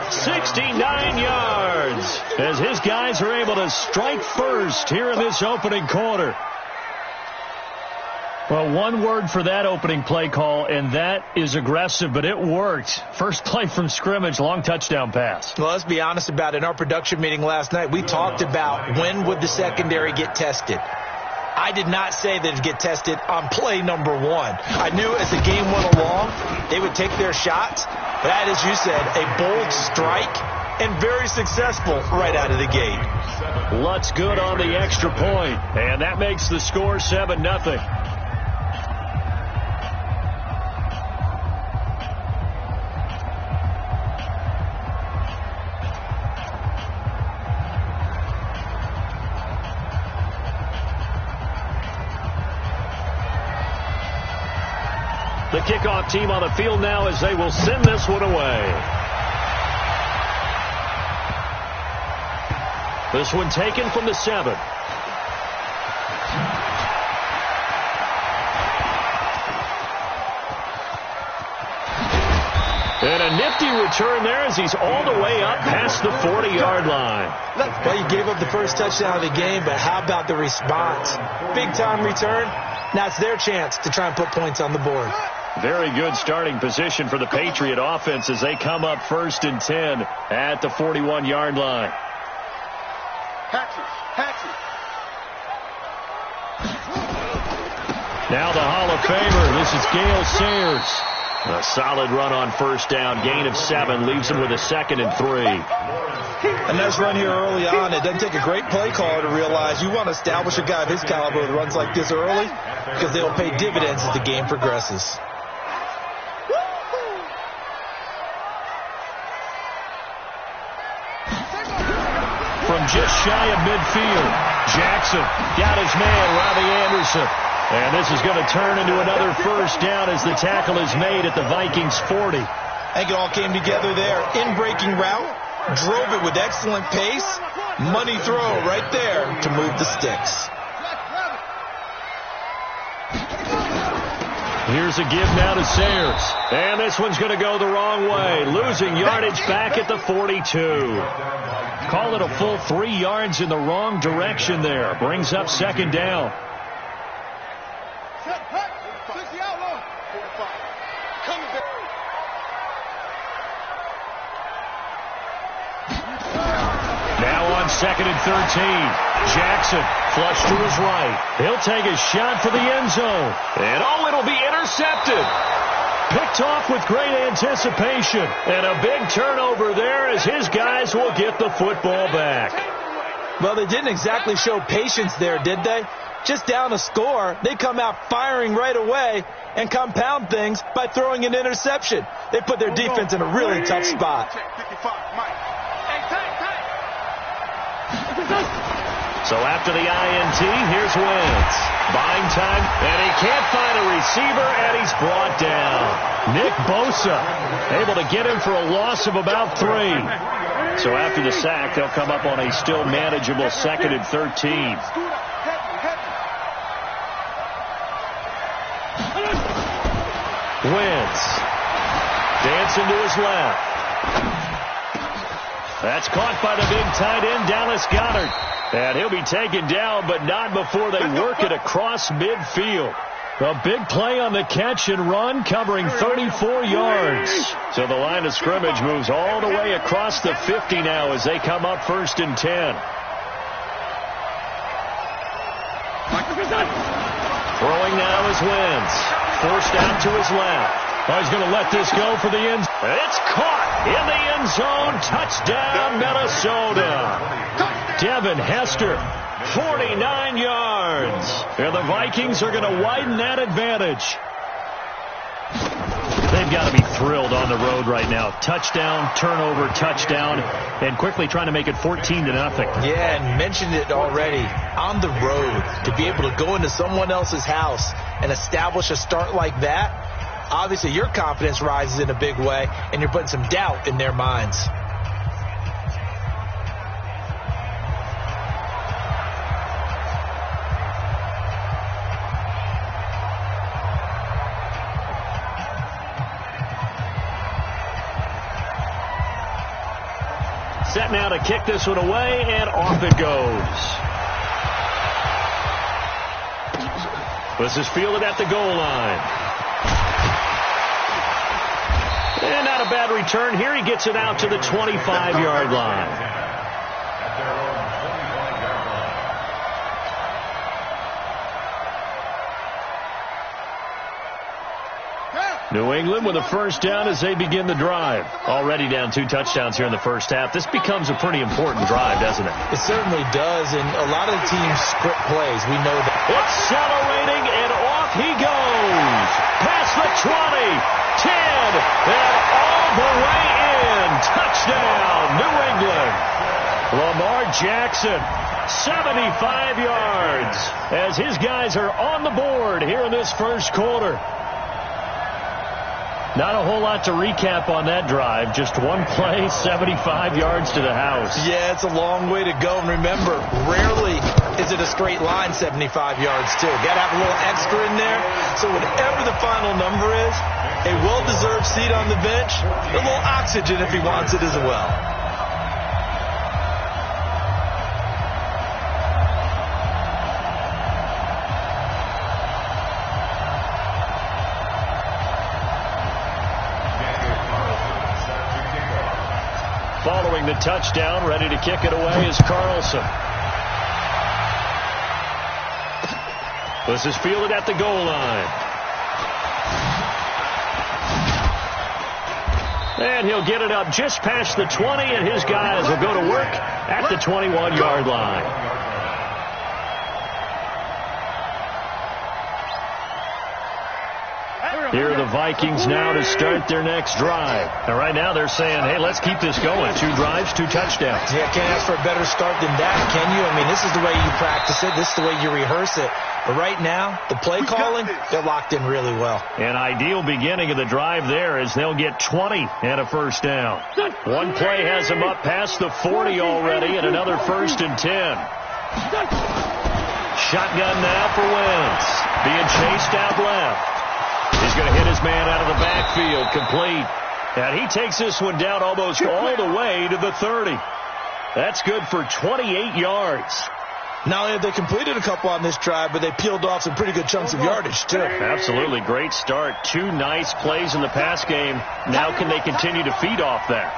69 yards as his guys are able to strike first here in this opening quarter. Well, one word for that opening play call, and that is aggressive, but it worked. First play from scrimmage, long touchdown pass. Well, let's be honest about it. In our production meeting last night, we talked about when would the secondary get tested. I did not say that it'd get tested on play number 1. I knew as the game went along, they would take their shots. That, as you said, a bold strike and very successful right out of the gate. Lutz good on the extra point, and that makes the score 7-0. The kickoff team on the field now as they will send this one away. This one taken from the 7. And a nifty return there as he's all the way up past the 40-yard line. Well, you gave up the first touchdown of the game, but how about the response? Big-time return. Now it's their chance to try and put points on the board. Very good starting position for the Patriot offense as they come up 1st and 10 at the 41-yard line. Now the Hall of Famer, this is Gale Sayers. A solid run on first down, gain of 7, leaves him with a 2nd and 3. A nice run here early on. It doesn't take a great play caller to realize you want to establish a guy of his caliber with runs like this early because they'll pay dividends as the game progresses. From just shy of midfield, Jackson got his man, Robbie Anderson. And this is going to turn into another first down as the tackle is made at the Vikings 40. I think it all came together there. In-breaking route, drove it with excellent pace. Money throw right there to move the sticks. Here's a give now to Sayers. And this one's going to go the wrong way. Losing yardage back at the 42. Call it a full 3 yards in the wrong direction there. Brings up 2nd down. Now on 2nd and 13. Jackson flush to his right. He'll take a shot for the end zone. And it'll be intercepted. Picked off with great anticipation. And a big turnover there as his guys will get the football back. Well, they didn't exactly show patience there, did they? Just down a score, they come out firing right away and compound things by throwing an interception. They put their defense in a really tough spot. So after the INT, here's Wentz. Buying time, and he can't find a receiver, and he's brought down. Nick Bosa able to get him for a loss of about 3. So after the sack, they'll come up on a still manageable 2nd and 13. Wentz dancing to his left. That's caught by the big tight end, Dallas Goedert. And he'll be taken down, but not before they work it across midfield. A big play on the catch and run, covering 34 yards. So the line of scrimmage moves all the way across the 50 now as they come up 1st and 10. Throwing now is Wentz. Forced out to his left. Oh, he's going to let this go for the end. It's caught in the end zone. Touchdown, Minnesota. Devin Hester, 49 yards. And the Vikings are going to widen that advantage. They've got to be thrilled on the road right now. Touchdown, turnover, touchdown, and quickly trying to make it 14-0. Yeah, and mentioned it already. On the road, to be able to go into someone else's house and establish a start like that, obviously your confidence rises in a big way, and you're putting some doubt in their minds. set now to kick this one away, and off it goes. This is fielded at the goal line. And not a bad return here. He gets it out to the 25-yard line. New England with a first down as they begin the drive. Already down 2 touchdowns here in the first half. This becomes a pretty important drive, doesn't it? It certainly does, and a lot of the teams script plays. We know that. Accelerating, and off he goes. Past the 20, 10, and all the way in. Touchdown, New England. Lamar Jackson, 75 yards, as his guys are on the board here in this first quarter. Not a whole lot to recap on that drive. Just one play, 75 yards to the house. Yeah, it's a long way to go. And remember, rarely is it a straight line 75 yards, too. Got to have a little extra in there. So whatever the final number is, a well-deserved seat on the bench, a little oxygen if he wants it as well. Following the touchdown, ready to kick it away is Carlson. This is fielded at the goal line. And he'll get it up just past the 20, and his guys will go to work at the 21-yard line. Here are the Vikings now to start their next drive. And right now they're saying, hey, let's keep this going. 2 drives, 2 touchdowns. Yeah, can't ask for a better start than that, can you? I mean, this is the way you practice it. This is the way you rehearse it. But right now, the play calling, they're locked in really well. An ideal beginning of the drive there as they'll get 20 and a first down. One play has them up past the 40 already, and another 1st and 10. Shotgun now for Wentz. Being chased out left. He's going to hit his man out of the backfield, complete. And he takes this one down almost all the way to the 30. That's good for 28 yards. Not only have they completed a couple on this drive, but they peeled off some pretty good chunks of yardage, too. Absolutely. Great start. 2 nice plays in the pass game. Now can they continue to feed off that?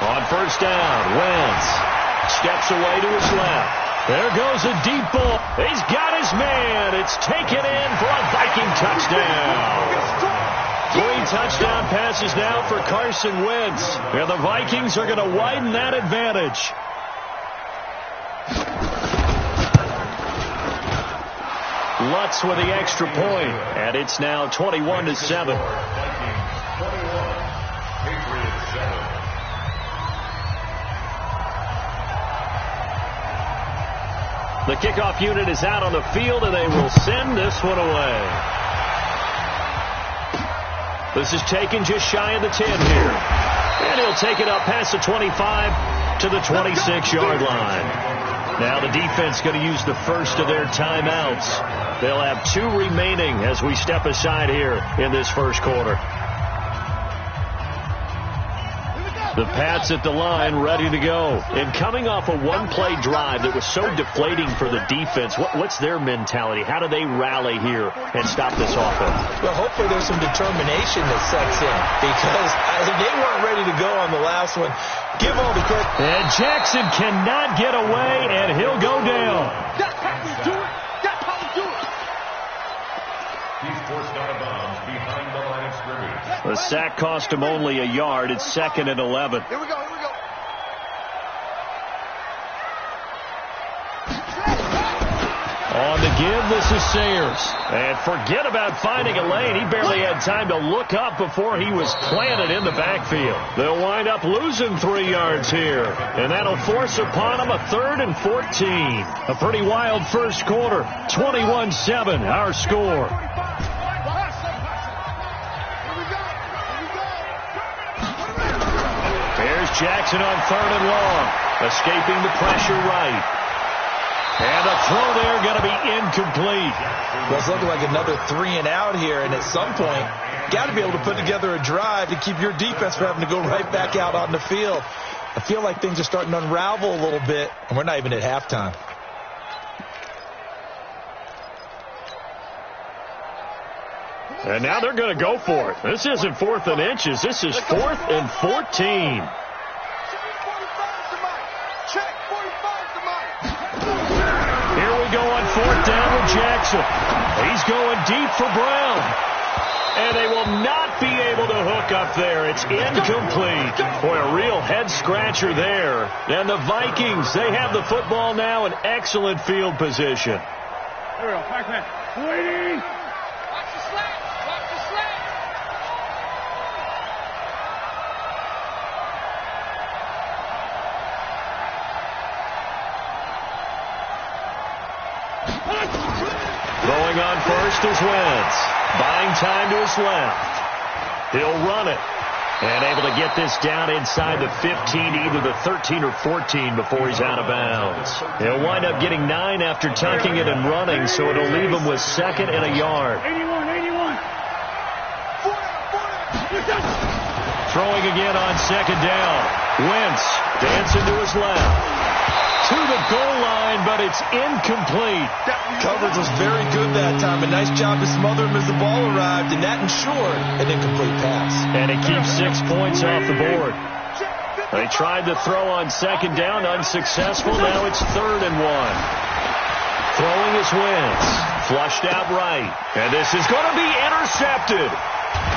On first down, Wentz steps away to his left. There goes a deep ball. He's got his man. It's taken in for a Viking touchdown. 3 touchdown passes now for Carson Wentz. And the Vikings are going to widen that advantage. Lutz with the extra point. And it's now 21-7. The kickoff unit is out on the field, and they will send this one away. This is taken just shy of the 10 here. And he'll take it up past the 25 to the 26-yard line. Now the defense going to use the first of their timeouts. They'll have 2 remaining as we step aside here in this first quarter. The Pats at the line ready to go. And coming off a one-play drive that was so deflating for the defense, what's their mentality? How do they rally here and stop this offense? Well, hopefully there's some determination that sets in because they weren't ready to go on the last one. Give all the credit. And Jackson cannot get away, and he'll go down. That's how we do it. That's how we do it. He's forced out of bounds behind the line of scrimmage. The sack cost him only a yard. It's 2nd and 11. Here we go. Here we go. On the give, this is Sayers. And forget about finding a lane. He barely had time to look up before he was planted in the backfield. They'll wind up losing 3 yards here. And that'll force upon them a 3rd and 14. A pretty wild first quarter. 21-7, our score. Here's Jackson on 3rd and long. Escaping the pressure right. And the throw there going to be incomplete. Well, it's looking like another 3 and out here, and at some point, got to be able to put together a drive to keep your defense from having to go right back out on the field. I feel like things are starting to unravel a little bit, and we're not even at halftime. And now they're going to go for it. This isn't 4th and inches. This is 4th and 14. Here we go on 4th down with Jackson. He's going deep for Brown. And they will not be able to hook up there. It's incomplete. Boy, a real head-scratcher there. And the Vikings, they have the football now in excellent field position. There we go. Back man. Waiting. Watch the slant. Watch the slant. Going on first is Wentz. Buying time to his left. He'll run it. And able to get this down inside the 15, either the 13 or 14 before he's out of bounds. He'll wind up getting 9 after tucking it and running, so it'll leave him with 2nd and a yard. 81. Throwing again on 2nd down. Wentz dancing to his left. To the goal line, but it's incomplete. Coverage was very good that time. A nice job to smother him as the ball arrived, and that ensured an incomplete pass. And it keeps 6 points off the board. They tried to throw on 2nd down, unsuccessful. Now it's 3rd and 1. Throwing is Wentz. Flushed out right. And this is going to be intercepted.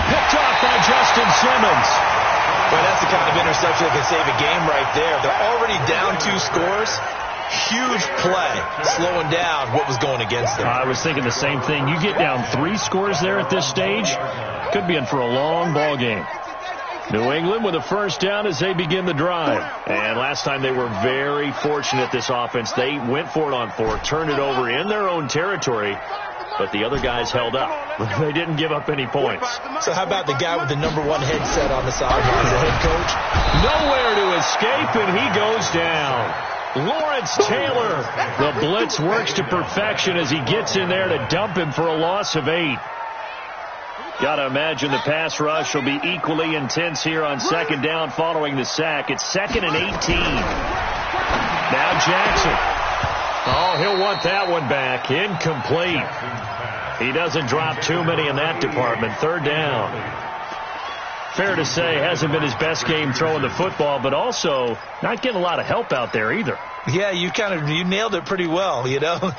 Picked off by Justin Simmons. Well, that's the kind of interception that can save a game right there. They're already down 2 scores. Huge play, slowing down what was going against them. I was thinking the same thing. You get down 3 scores there at this stage, could be in for a long ball game. New England with a first down as they begin the drive. And last time they were very fortunate, this offense. They went for it on 4, turned it over in their own territory, but the other guys held up. They didn't give up any points. So how about the guy with the #1 headset on the sidelines, the head coach? Nowhere to escape, and he goes down. Lawrence Taylor. The blitz works to perfection as he gets in there to dump him for a loss of 8. Got to imagine the pass rush will be equally intense here on 2nd down following the sack. It's 2nd and 18. Now Jackson. Oh, he'll want that one back. Incomplete. He doesn't drop too many in that department. 3rd down. Fair to say, hasn't been his best game throwing the football, but also not getting a lot of help out there either. Yeah, you nailed it pretty well, you know.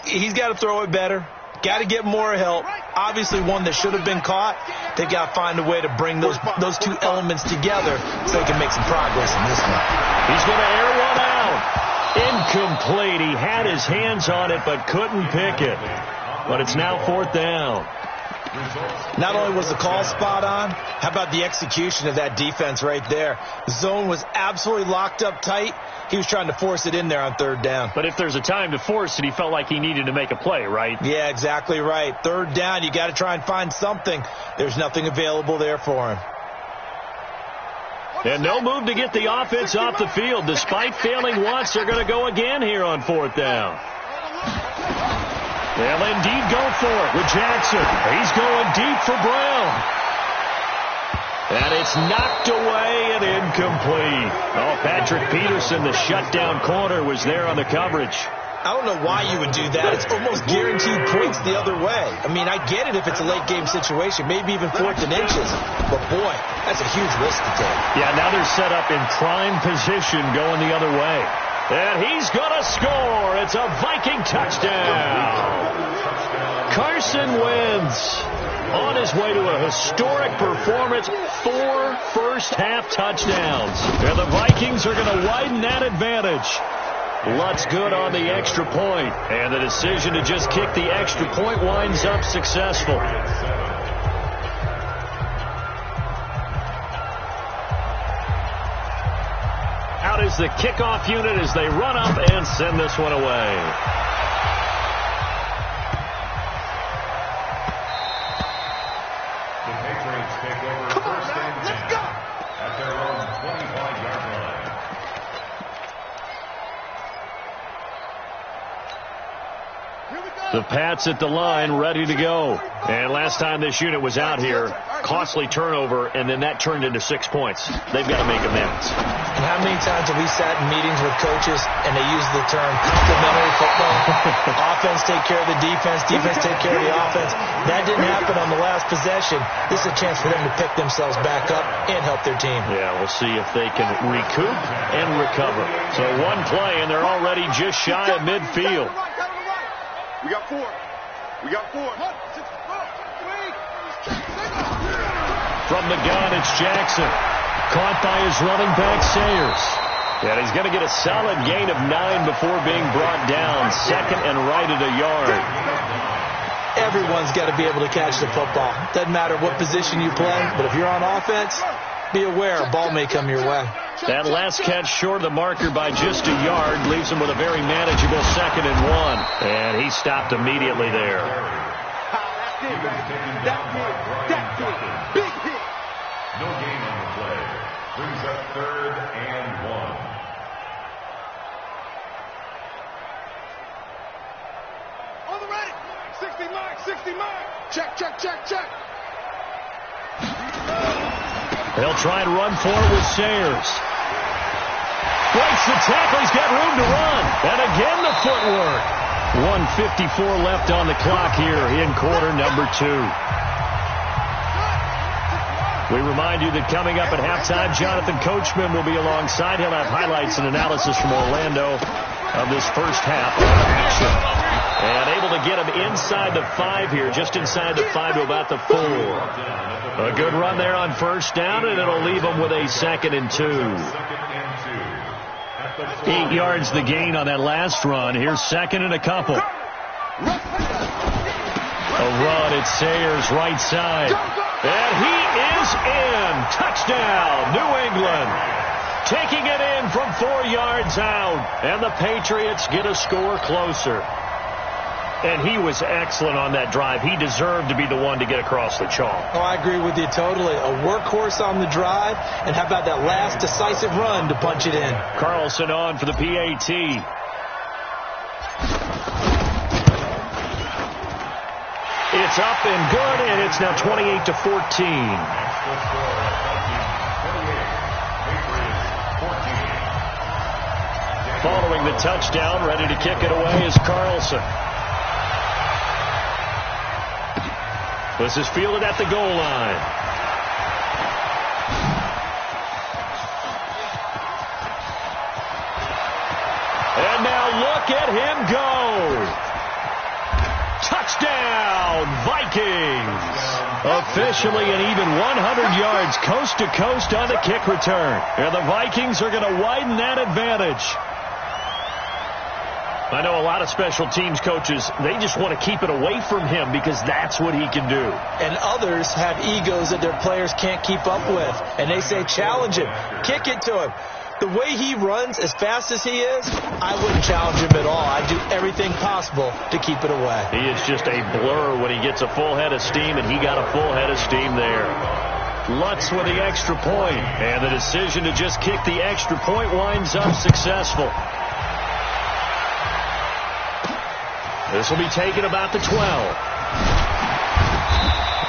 He's got to throw it better. Got to get more help. Obviously one that should have been caught. They got to find a way to bring those 2 elements together so they can make some progress in this one. He's going to air one out. Incomplete. He had his hands on it but couldn't pick it. But it's now 4th down. Not only was the call spot on, how about the execution of that defense right there? The zone was absolutely locked up tight. He was trying to force it in there on 3rd down. But if there's a time to force it, he felt like he needed to make a play, right? Yeah, exactly right. 3rd down, you got to try and find something. There's nothing available there for him. And no move to get the offense off the field. Despite failing once, they're going to go again here on 4th down. They'll indeed go for it with Jackson. He's going deep for Brown. And it's knocked away and incomplete. Oh, Patrick Peterson, the shutdown corner, was there on the coverage. I don't know why you would do that. It's almost guaranteed points the other way. I mean, I get it if it's a late game situation, maybe even 4th and inches. But, boy, that's a huge risk to take. Yeah, now they're set up in prime position going the other way. And he's going to score. It's a Viking touchdown. Carson Wentz on his way to a historic performance. 4 first-half touchdowns. And the Vikings are going to widen that advantage. Lutz good on the extra point. And the decision to just kick the extra point winds up successful. Out is the kickoff unit as they run up and send this one away. The Patriots take over first and 10 at their own 25-yard line. The Pats at the line, ready to go. And last time this unit was out here, costly turnover, and then that turned into 6 points. They've got to make amends. And how many times have we sat in meetings with coaches and they use the term complementary football? Offense take care of the defense, defense take care of the offense. That didn't happen on the last possession. This is a chance for them to pick themselves back up and help their team. Yeah, we'll see if they can recoup and recover. So one play, and they're already just shy of midfield. We got 4. We got 4. From the gun, it's Jackson. Caught by his running back, Sayers. And he's going to get a solid gain of 9 before being brought down. Second and right at a yard. Everyone's got to be able to catch the football. Doesn't matter what position you play, but if you're on offense, be aware a ball may come your way. That last catch short of the marker by just a yard leaves him with a very manageable 2nd and 1. And he stopped immediately there. Big hit. No gain on the play. Brings up 3rd and 1. On the ready. 60 mark, 60 mark. Check, check, check, check. They'll try and run for it with Sayers. Breaks the tackle. He's got room to run. And again the footwork. 1:54 left on the clock here in quarter number 2. We remind you that coming up at halftime, Jonathan Coachman will be alongside. He'll have highlights and analysis from Orlando of this first half of action. And able to get him inside the 5 here, just inside the 5 to about the 4. A good run there on first down, and it'll leave him with a 2nd and 2. 8 yards the gain on that last run. Here's 2nd and a couple. A run at Sayers' right side. And he is in. Touchdown, New England. Taking it in from 4 yards out. And the Patriots get a score closer. And he was excellent on that drive. He deserved to be the one to get across the chalk. Oh, I agree with you totally. A workhorse on the drive. And how about that last decisive run to punch it in? Carlson on for the PAT. It's up and good, and it's now 28-14. Following the touchdown, ready to kick it away is Carlson. This is fielded at the goal line. And now look at him go. Touchdown, Vikings. Officially an even 100 yards coast to coast on the kick return. And the Vikings are going to widen that advantage. I know a lot of special teams coaches, they just want to keep it away from him because that's what he can do. And others have egos that their players can't keep up with. And they say, challenge him, kick it to him. The way he runs as fast as he is, I wouldn't challenge him at all. I'd do everything possible to keep it away. He is just a blur when he gets a full head of steam, and he got a full head of steam there. Lutz with the extra point, and the decision to just kick the extra point winds up successful. This will be taken about the 12.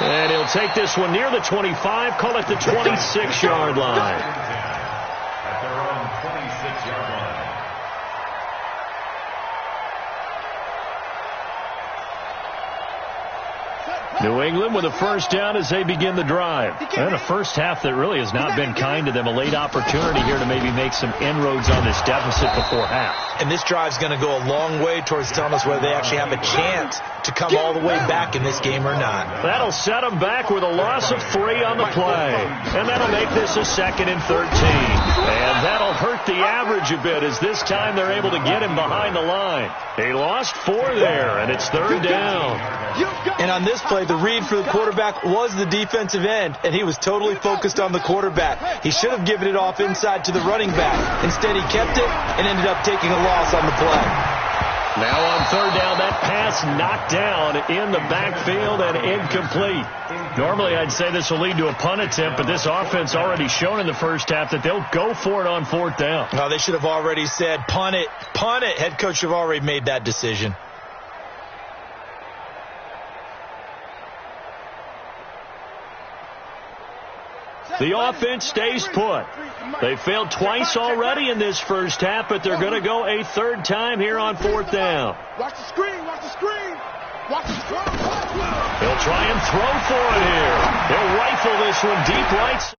And he'll take this one near the 25, call it the 26-yard line. At their own 26-yard line. New England with a first down as they begin the drive. And a first half that really has not been kind to them. A late opportunity here to maybe make some inroads on this deficit before half. And this drive's going to go a long way towards telling us whether they actually have a chance to come all the way back in this game or not. That'll set them back with a loss of 3 on the play. And that'll make this a 2nd and 13. And that'll hurt the average a bit as this time they're able to get him behind the line. They lost 4 there, and it's 3rd down. And on this play, the read for the quarterback was the defensive end, and he was totally focused on the quarterback. He should have given it off inside to the running back. Instead, he kept it and ended up taking a loss on the play. Now on 3rd down, that pass knocked down in the backfield and incomplete. Normally, I'd say this will lead to a punt attempt, but this offense already shown in the first half that they'll go for it on 4th down. Oh, they should have already said, punt it, punt it. Head coach should have already made that decision. The offense stays put. They failed twice already in this first half, but they're going to go a third time here on fourth down. Watch the screen. Watch the screen. Watch the screen. He'll try and throw for it here. He'll rifle this one deep right.